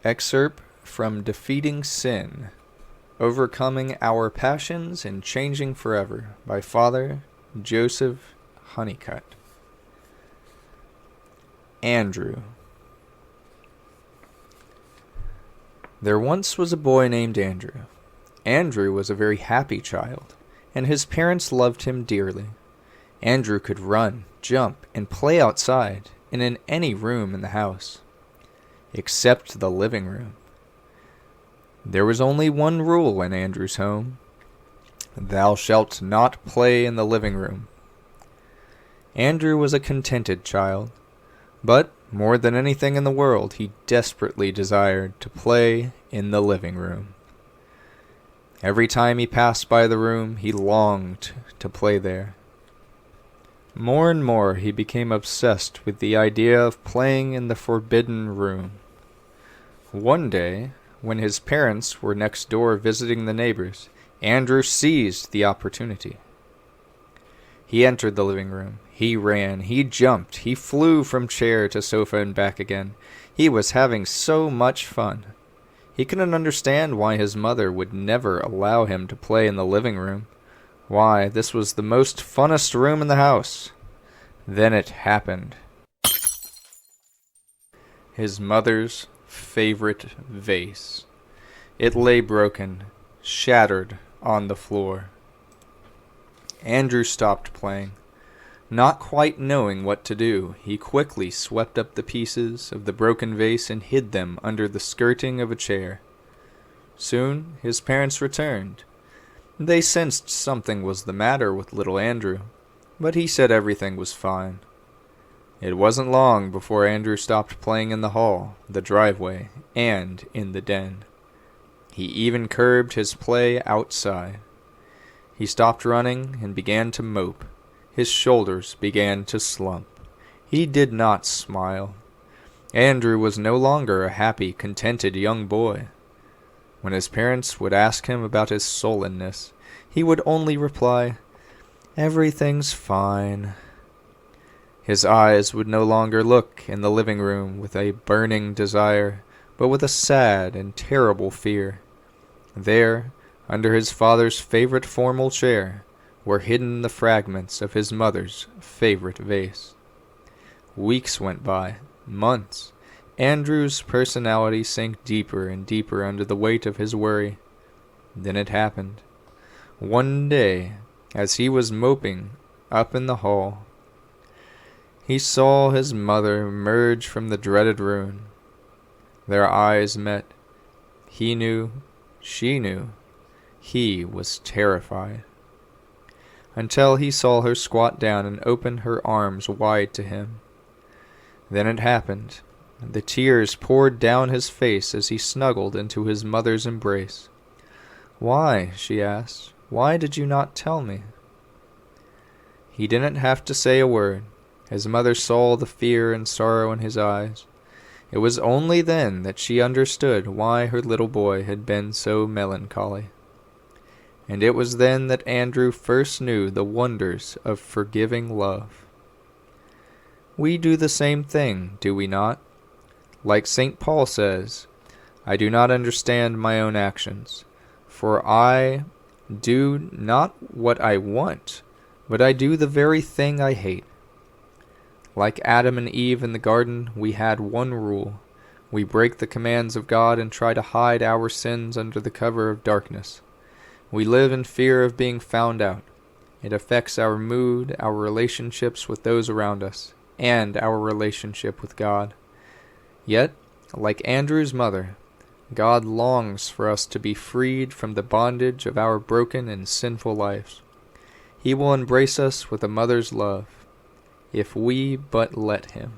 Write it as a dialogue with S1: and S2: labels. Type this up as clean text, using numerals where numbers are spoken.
S1: Excerpt from Defeating Sin, Overcoming Our Passions and Changing Forever by Father Joseph Huneycutt. Andrew. There once was a boy named Andrew. Andrew was a very happy child, and his parents loved him dearly. Andrew could run, jump, and play outside and in any room in the house, except the living room. There was only one rule in Andrew's home: thou shalt not play in the living room. Andrew was a contented child, but more than anything in the world he desperately desired to play in the living room. Every time he passed by the room, he longed to play there. More and more he became obsessed with the idea of playing in the forbidden room. One day, when his parents were next door visiting the neighbors, Andrew seized the opportunity. He entered the living room. He ran, he jumped, he flew from chair to sofa and back again. He was having so much fun. He couldn't understand why his mother would never allow him to play in the living room. Why, this was the most funnest room in the house. Then it happened. His mother's favorite vase. It lay broken, shattered on the floor. Andrew stopped playing. Not quite knowing what to do, he quickly swept up the pieces of the broken vase and hid them under the skirting of a chair. Soon his parents returned. They sensed something was the matter with little Andrew, but he said everything was fine. It wasn't long before Andrew stopped playing in the hall, the driveway, and in the den. He even curbed his play outside. He stopped running and began to mope. His shoulders began to slump. He did not smile. Andrew was no longer a happy, contented young boy. When his parents would ask him about his sullenness, he would only reply, "Everything's fine." His eyes would no longer look in the living room with a burning desire, but with a sad and terrible fear. There, under his father's favorite formal chair, were hidden the fragments of his mother's favorite vase. Weeks went by, months. Andrew's personality sank deeper and deeper under the weight of his worry. Then it happened. One day, as he was moping up in the hall, he saw his mother emerge from the dreaded ruin. Their eyes met. He knew, she knew. He was terrified. Until he saw her squat down and open her arms wide to him. Then it happened. The tears poured down his face as he snuggled into his mother's embrace. "Why?" she asked. "Why did you not tell me?" He didn't have to say a word. His mother saw the fear and sorrow in his eyes. It was only then that she understood why her little boy had been so melancholy. And it was then that Andrew first knew the wonders of forgiving love. We do the same thing, do we not? Like St. Paul says, "I do not understand my own actions, for I do not what I want, but I do the very thing I hate." Like Adam and Eve in the garden, we had one rule. We break the commands of God and try to hide our sins under the cover of darkness. We live in fear of being found out. It affects our mood, our relationships with those around us, and our relationship with God. Yet, like Andrew's mother, God longs for us to be freed from the bondage of our broken and sinful lives. He will embrace us with a mother's love, if we but let him.